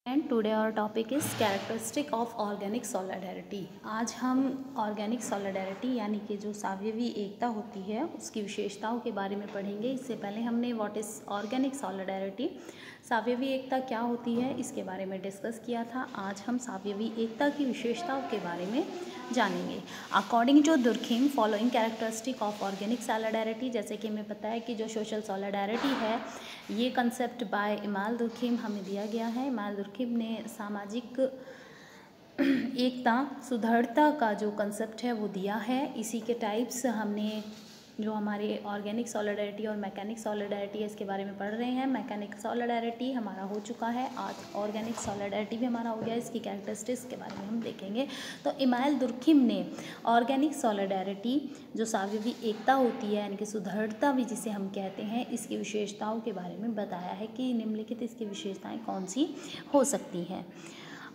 And today our topic is characteristic of organic solidarity. आज हम organic solidarity यानी कि जो सावयवी एकता होती है उसकी विशेषताओं के बारे में पढ़ेंगे। इससे पहले हमने व्हाट इज़ ऑर्गेनिक सॉलिडारिटी, सावयवी एकता क्या होती है, इसके बारे में डिस्कस किया था। आज हम सावयवी एकता की विशेषताओं के बारे में जानेंगे। According to Durkheim following characteristic of organic solidarity, जैसे कि हमें पता है कि जो सोशल सॉलिडारिटी है ये कंसेप्ट बाय इमाल दुर्खिम हमें दिया गया है। इमाल दुर्खिम ने सामाजिक एकता सुदृढ़ता का जो कंसेप्ट है वो दिया है। इसी के टाइप्स हमने जो हमारे ऑर्गेनिक सॉलिडारिटी और मैकेनिक सॉलिडारिटी है इसके बारे में पढ़ रहे हैं। मैकेनिक सॉलिडारिटी हमारा हो चुका है, आज ऑर्गेनिक सॉलिडारिटी भी हमारा हो गया। इसकी कैरेक्टरिस्टिक्स के बारे में हम देखेंगे। तो इमाल दुर्खिम ने ऑर्गेनिक सॉलिडारिटी जो सावयवी एकता होती है यानी कि सुदृढ़ता भी जिसे हम कहते हैं, इसकी विशेषताओं के बारे में बताया है कि निम्नलिखित इसकी विशेषताएं कौन सी हो सकती हैं।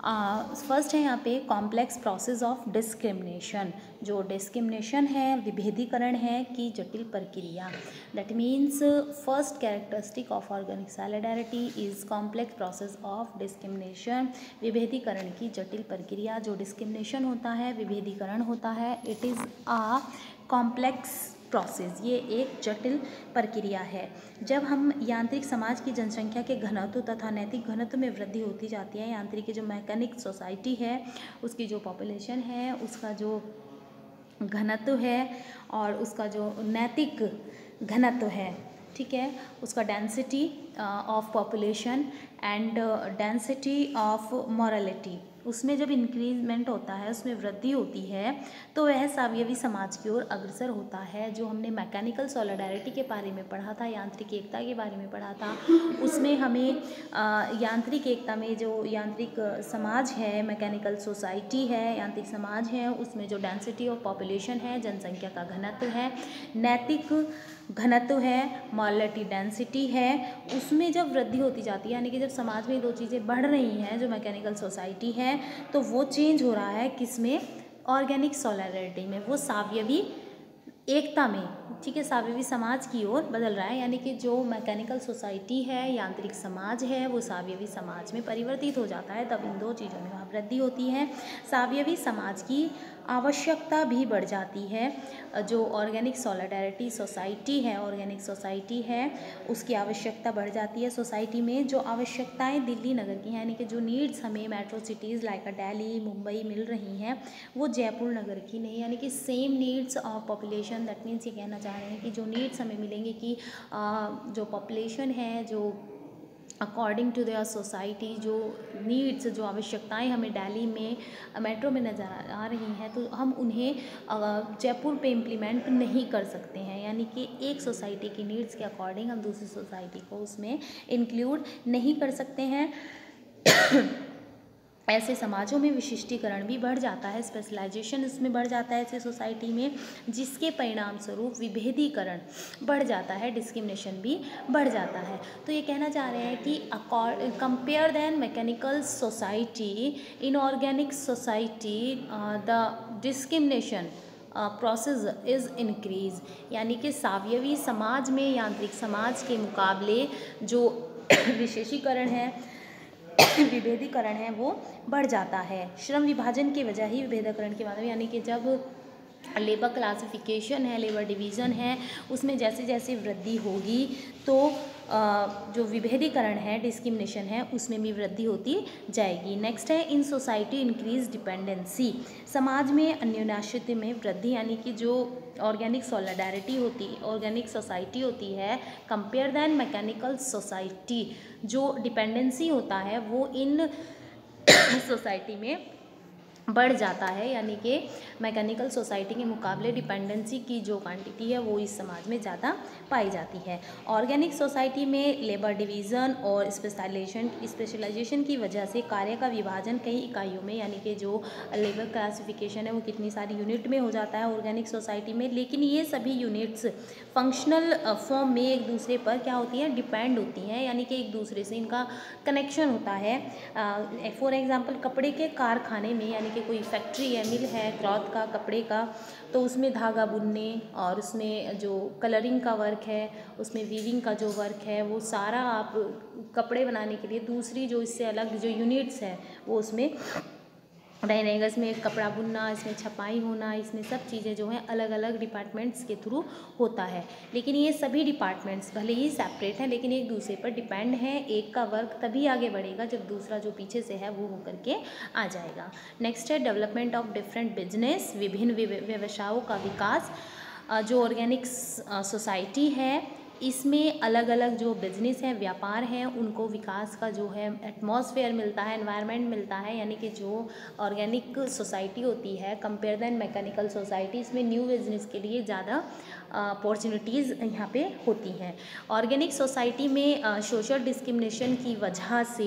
फर्स्ट है यहाँ पे कॉम्प्लेक्स प्रोसेस ऑफ डिस्क्रिमिनेशन। जो डिस्क्रिमिनेशन है, विभेदीकरण है की जटिल प्रक्रिया। That means first characteristic of organic solidarity is complex process of discrimination, विभेदीकरण की जटिल प्रक्रिया। जो डिस्क्रिमिनेशन होता है, विभेदीकरण होता है, it is a complex process, ये एक जटिल प्रक्रिया है। जब हम यांत्रिक समाज की जनसंख्या के घनत्व तथा नैतिक घनत्व में वृद्धि होती जाती है, यांत्रिक की जो मैकेनिक सोसाइटी है उसकी जो पॉपुलेशन है उसका जो घनत्व है और उसका जो नैतिक घनत्व है, ठीक है, उसका density of population and density of morality, उसमें जब इंक्रीजमेंट होता है, उसमें वृद्धि होती है, तो वह सावयवी समाज की ओर अग्रसर होता है। जो हमने मैकेनिकल सॉलिडारिटी के बारे में पढ़ा था, यांत्रिक एकता के बारे में पढ़ा था, उसमें हमें यांत्रिक एकता में जो यांत्रिक समाज है, मैकेनिकल सोसाइटी है, यांत्रिक समाज है, उसमें जो डेंसिटी ऑफ पॉपुलेशन है, जनसंख्या का घनत्व है, नैतिक घनत्व है, मॉरलिटी डेंसिटी है, उसमें जब वृद्धि होती जाती है यानी कि जब समाज में दो चीज़ें बढ़ रही हैं, जो मैकेनिकल सोसाइटी है तो वो चेंज हो रहा है किसमें, ऑर्गेनिक सॉलिडारिटी में, वो सावयवी एकता में, ठीक है, सावयवी समाज की ओर बदल रहा है। यानी कि जो मैकेनिकल सोसाइटी है, यांत्रिक समाज है, वो सावयवी समाज में परिवर्तित हो जाता है, तब इन दो चीज़ों में वहाँ वृद्धि होती है। सावयवी समाज की आवश्यकता भी बढ़ जाती है। जो ऑर्गेनिक सॉलिडारिटी सोसाइटी है, ऑर्गेनिक सोसाइटी है, उसकी आवश्यकता बढ़ जाती है। सोसाइटी में जो आवश्यकताएं दिल्ली नगर की हैं, यानी कि जो नीड्स हमें metro cities like Delhi, Mumbai मिल रही हैं, वो जयपुर नगर की नहीं, यानी कि same needs of population. That means ये कहना चाह रहे हैं कि जो नीड्स हमें मिलेंगे कि जो पॉपुलेशन है, जो अकॉर्डिंग टू देयर सोसाइटी, जो नीड्स, जो आवश्यकताएं हमें दिल्ली में मेट्रो में नज़र आ रही हैं, तो हम उन्हें जयपुर पे इम्प्लीमेंट नहीं कर सकते हैं। यानी कि एक सोसाइटी की नीड्स के अकॉर्डिंग हम दूसरी सोसाइटी को उसमें इंक्लूड नहीं कर सकते हैं। ऐसे समाजों में विशिष्टीकरण भी बढ़ जाता है, स्पेशलाइजेशन इसमें बढ़ जाता है ऐसे सोसाइटी में, जिसके परिणाम स्वरूप विभेदीकरण बढ़ जाता है, डिस्क्रिमिनेशन भी बढ़ जाता है। तो ये कहना चाह रहे हैं कि compare then mechanical society, in organic society the discrimination process is increase, यानी कि सावयवी समाज में यांत्रिक समाज के मुकाबले जो विशेषीकरण है, विभेदीकरण है, वो बढ़ जाता है। श्रम विभाजन की वजह ही विभेदीकरण के माध्यम, यानी कि जब लेबर क्लासिफिकेशन है, लेबर डिवीज़न है, उसमें जैसे जैसे वृद्धि होगी तो जो विभेदीकरण है, डिस्क्रिमिनेशन है, उसमें भी वृद्धि होती जाएगी। नेक्स्ट है इन सोसाइटी इंक्रीज डिपेंडेंसी, समाज में अन्योन्याश्रित्य में वृद्धि, यानी कि जो ऑर्गेनिक सॉलिडारिटी होती, ऑर्गेनिक सोसाइटी होती है, कंपेयर देन मैकेनिकल सोसाइटी, जो डिपेंडेंसी होता है वो इन सोसाइटी में बढ़ जाता है, यानी कि मैकेनिकल सोसाइटी के मुकाबले डिपेंडेंसी की जो क्वांटिटी है वो इस समाज में ज़्यादा पाई जाती है। ऑर्गेनिक सोसाइटी में लेबर डिवीज़न और स्पेशलाइजेशन की वजह से कार्य का विभाजन कई इकाइयों में, यानी कि जो लेबर क्लासिफिकेशन है वो कितनी सारी यूनिट में हो जाता है ऑर्गेनिक सोसाइटी में, लेकिन ये सभी यूनिट्स फंक्शनल फॉर्म में एक दूसरे पर क्या होती हैं, डिपेंड होती हैं, यानी कि एक दूसरे से इनका कनेक्शन होता है। फॉर एग्जांपल कपड़े के कारखाने में, यानी कि कोई फैक्ट्री है, मिल है क्लॉथ का, कपड़े का, तो उसमें धागा बुनने और उसमें जो कलरिंग का वर्क है, उसमें वीविंग का जो वर्क है, वो सारा आप कपड़े बनाने के लिए दूसरी जो इससे अलग जो यूनिट्स है वो उसमें रहेगा। इसमें कपड़ा बुनना, इसमें छपाई होना, इसमें सब चीज़ें जो हैं अलग अलग डिपार्टमेंट्स के थ्रू होता है। लेकिन ये सभी डिपार्टमेंट्स भले ही सेपरेट हैं लेकिन एक दूसरे पर डिपेंड हैं। एक का वर्क तभी आगे बढ़ेगा जब दूसरा जो पीछे से है वो होकर के आ जाएगा। नेक्स्ट है डेवलपमेंट ऑफ डिफरेंट बिजनेस, विभिन्न व्यवसायों का विकास। जो ऑर्गेनिक सोसाइटी है इसमें अलग अलग जो बिजनेस हैं, व्यापार हैं, उनको विकास का जो है एटमॉस्फेयर मिलता है, एनवायरनमेंट मिलता है। यानी कि जो ऑर्गेनिक सोसाइटी होती है कंपेयर दैन मैकेनिकल सोसाइटी, इसमें न्यू बिजनेस के लिए ज़्यादा अपॉर्चुनिटीज़ यहाँ पे होती हैं। ऑर्गेनिक सोसाइटी में सोशल डिस्क्रिमिनेशन की वजह से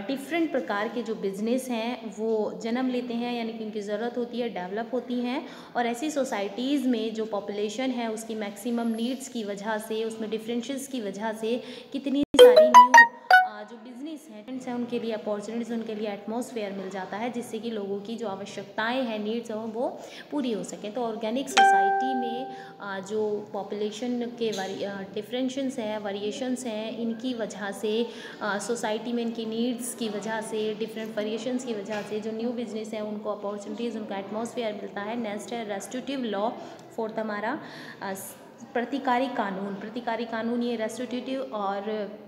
डिफरेंट प्रकार के जो बिजनेस हैं वो जन्म लेते हैं, यानी कि उनकी ज़रूरत होती है, डेवलप होती हैं। और ऐसी सोसाइटीज़ में जो पॉपुलेशन है उसकी मैक्सिमम नीड्स की वजह से, उसमें डिफरेंसेस की वजह से कितनी सारी न्यू जो बिजनेस हैं उनके लिए अपॉर्चुनिटीज़, उनके लिए एटमॉस्फेयर मिल जाता है जिससे कि लोगों की जो आवश्यकताएं हैं, नीड्स हैं वो पूरी हो सकें। तो ऑर्गेनिक सोसाइटी में जो पॉपुलेशन के डिफरेंशंस हैं, वेरिएशंस हैं, इनकी वजह से सोसाइटी में इनकी नीड्स की वजह से, डिफरेंट वेरिएशंस की वजह से जो न्यू बिजनेस हैं उनको अपॉर्चुनिटीज़, उनका एटमॉस्फेयर मिलता है। नेक्स्ट है रेस्ट्रिक्टिव लॉ। फोर्थ हमारा प्रतिकारी कानून। प्रतिकारी कानून ये रेस्ट्रिक्टिव और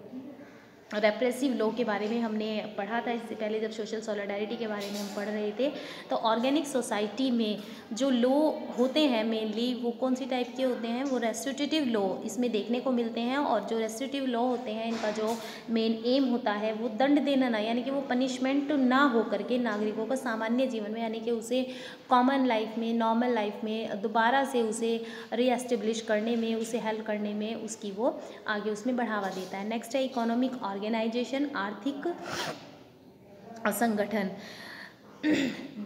रेप्रेसिव लॉ के बारे में हमने पढ़ा था इससे पहले जब सोशल सॉलिडारिटी के बारे में हम पढ़ रहे थे। तो ऑर्गेनिक सोसाइटी में जो लॉ होते हैं मेनली वो कौन सी टाइप के होते हैं, वो रेस्ट्रिक्टिव लॉ इसमें देखने को मिलते हैं। और जो रेस्ट्रिक्टिव लॉ होते हैं इनका जो मेन एम होता है वो दंड देना ना, यानी कि वो पनिशमेंट ना हो करके नागरिकों को सामान्य जीवन में, यानी कि उसे कॉमन लाइफ में, नॉर्मल लाइफ में दोबारा से उसे रीएस्टेब्लिश करने में, उसे हेल्प करने में उसकी वो आगे उसमें बढ़ावा देता है। नेक्स्ट है इकोनॉमिक ऑर्गेनाइजेशन, आर्थिक संगठन।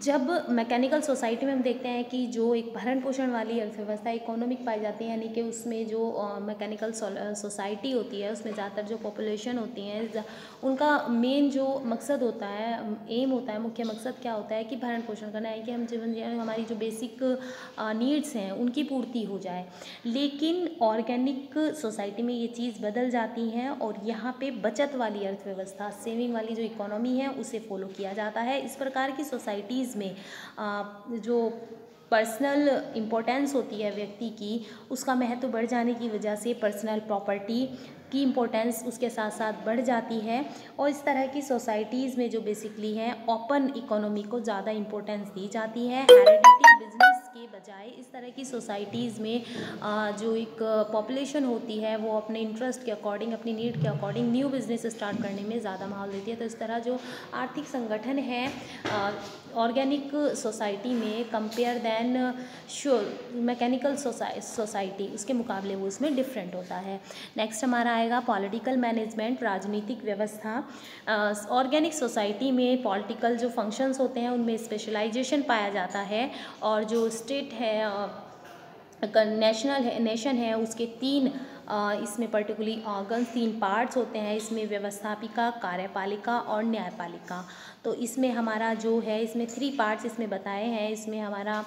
जब मैकेनिकल सोसाइटी में हम देखते हैं कि जो एक भरण पोषण वाली अर्थव्यवस्था इकोनॉमिक पाई जाती है, यानी कि उसमें जो मैकेनिकल सोसाइटी होती है उसमें ज़्यादातर जो पॉपुलेशन होती है उनका मेन जो मकसद होता है, एम होता है, मुख्य मकसद क्या होता है कि भरण पोषण करना है, कि हम जीवन हमारी जो बेसिक नीड्स हैं उनकी पूर्ति हो जाए। लेकिन ऑर्गेनिक सोसाइटी में ये चीज़ बदल जाती है और यहाँ पे बचत वाली अर्थव्यवस्था, सेविंग वाली जो इकोनॉमी है उसे फॉलो किया जाता है। इस प्रकार की सोसाइटीज़ में जो पर्सनल इम्पोर्टेंस होती है व्यक्ति की, उसका महत्व बढ़ जाने की वजह से पर्सनल प्रॉपर्टी की इम्पोर्टेंस उसके साथ साथ बढ़ जाती है। और इस तरह की सोसाइटीज़ में जो बेसिकली है ओपन इकोनॉमी को ज़्यादा इम्पोर्टेंस दी जाती है। हेरिडिटी बिजनेस के बजाय इस तरह की सोसाइटीज़ में जो एक पॉपुलेशन होती है वो अपने इंटरेस्ट के अकॉर्डिंग, अपनी नीड के अकॉर्डिंग न्यू बिजनेस स्टार्ट करने में ज़्यादा माहौल देती है। तो इस तरह जो आर्थिक संगठन है ऑर्गेनिक सोसाइटी में कंपेयर दैन मैकेनिकल सोसाइटी, उसके मुकाबले वो उसमें डिफरेंट होता है। नेक्स्ट हमारा आएगा पॉलिटिकल मैनेजमेंट, राजनीतिक व्यवस्था। ऑर्गेनिक सोसाइटी में पॉलिटिकल जो फंक्शंस होते हैं उनमें स्पेशलाइजेशन पाया जाता है। और जो स्टेट है, नेशन है उसके तीन इसमें पर्टिकुलरली ऑर्गन्स, तीन पार्ट्स होते हैं इसमें, व्यवस्थापिका, कार्यपालिका और न्यायपालिका। तो इसमें हमारा जो है इसमें 3 पार्ट्स इसमें बताए हैं। इसमें हमारा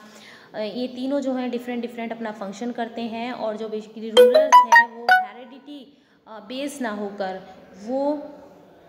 ये तीनों जो हैं डिफरेंट अपना फंक्शन करते हैं। और जो बेसिकली रूलर्स हैं वो हेरिडिटी बेस ना होकर वो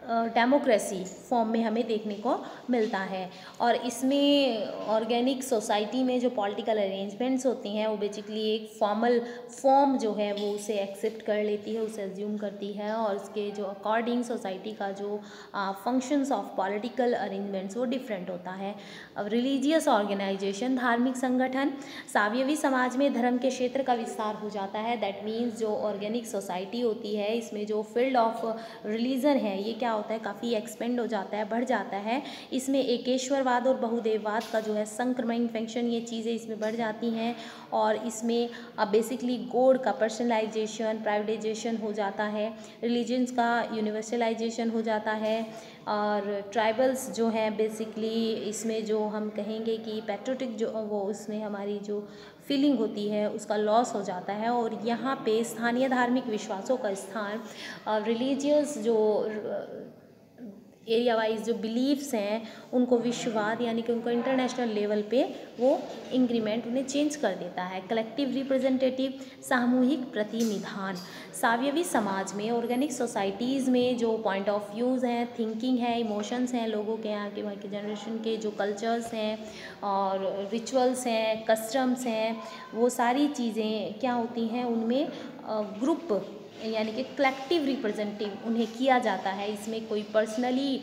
डेमोक्रेसी फॉर्म में हमें देखने को मिलता है। और इसमें ऑर्गेनिक सोसाइटी में जो पॉलिटिकल अरेंजमेंट्स होती हैं वो बेसिकली एक फॉर्मल फॉर्म जो है वो उसे एक्सेप्ट कर लेती है, उसे अज्यूम करती है। और उसके जो अकॉर्डिंग सोसाइटी का जो फंक्शंस ऑफ पॉलिटिकल अरेंजमेंट्स वो डिफरेंट होता है। अब रिलीजियस ऑर्गेनाइजेशन, धार्मिक संगठन। सावयवी समाज में धर्म के क्षेत्र का विस्तार हो जाता है। दैट मीन्स जो ऑर्गेनिक सोसाइटी होती है इसमें जो फील्ड ऑफ रिलीजन है ये क्या होता है, काफ़ी एक्सपेंड हो जाता है, बढ़ जाता है। इसमें एकेश्वरवाद और बहुदेववाद का जो है संक्रमण इन्फेक्शन, ये चीज़ें इसमें बढ़ जाती हैं। और इसमें बेसिकली गॉड का पर्सनलाइजेशन, प्राइवेटाइजेशन हो जाता है, रिलीजन्स का यूनिवर्सलाइजेशन हो जाता है। और ट्राइबल्स जो हैं बेसिकली इसमें जो हम कहेंगे कि पैट्रियोटिक जो वो उसमें हमारी जो फीलिंग होती है उसका लॉस हो जाता है। और यहाँ पे स्थानीय धार्मिक विश्वासों का स्थान, रिलीजियस जो एरिया वाइज जो बिलीव्स हैं उनको विश्ववाद यानी कि उनको इंटरनेशनल लेवल पे वो इंक्रीमेंट उन्हें चेंज कर देता है। कलेक्टिव रिप्रेजेंटेटिव, सामूहिक प्रतिनिधान। सावयवी समाज में, ऑर्गेनिक सोसाइटीज़ में जो पॉइंट ऑफ व्यूज़ हैं, थिंकिंग है, इमोशंस हैं लोगों के, यहाँ के वहाँ के जनरेशन के जो कल्चर्स हैं और रिचुअल्स हैं, कस्टम्स हैं, वो सारी चीज़ें क्या होती हैं उनमें ग्रुप यानी कि कलेक्टिव रिप्रेजेंटिव उन्हें किया जाता है। इसमें कोई पर्सनली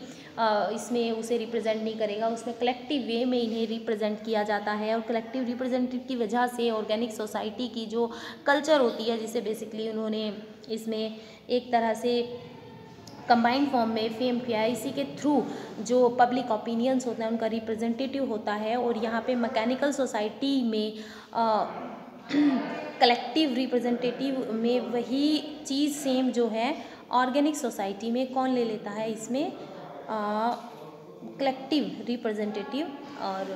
इसमें उसे रिप्रेजेंट नहीं करेगा, उसमें कलेक्टिव वे में इन्हें रिप्रेजेंट किया जाता है। और कलेक्टिव रिप्रेजेंटेटिव की वजह से ऑर्गेनिक सोसाइटी की जो कल्चर होती है, जिसे बेसिकली उन्होंने इसमें एक तरह से कंबाइंड फॉर्म में फेम किया है, इसी के थ्रू जो पब्लिक ओपिनियंस होता है उनका रिप्रेजेंटेटिव होता है। और यहाँ पे मैकेनिकल सोसाइटी में कलेक्टिव रिप्रेजेंटेटिव में वही चीज़ सेम जो है ऑर्गेनिक सोसाइटी में कौन ले लेता है, इसमें कलेक्टिव रिप्रेजेंटेटिव, और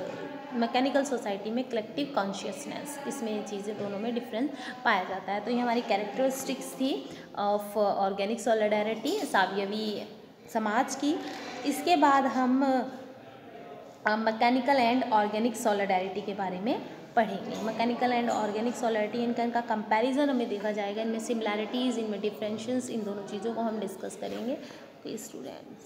मैकेनिकल सोसाइटी में कलेक्टिव कॉन्शियसनेस। इसमें ये चीज़ें दोनों में डिफरेंस पाया जाता है। तो ये हमारी कैरेक्टरिस्टिक्स थी ऑफ ऑर्गेनिक सॉलिडारिटी, सावयवी समाज की। इसके बाद हम मैकेनिकल एंड ऑर्गेनिक सॉलिडारिटी के बारे में पढ़ेंगे। मैकेनिकल एंड ऑर्गेनिक सॉलिडारिटी, इनका कंपैरिजन हमें देखा जाएगा, इनमें सिमिलैरिटीज़, इनमें डिफरेंशियल्स, इन दोनों चीज़ों को हम डिस्कस करेंगे। Okay students.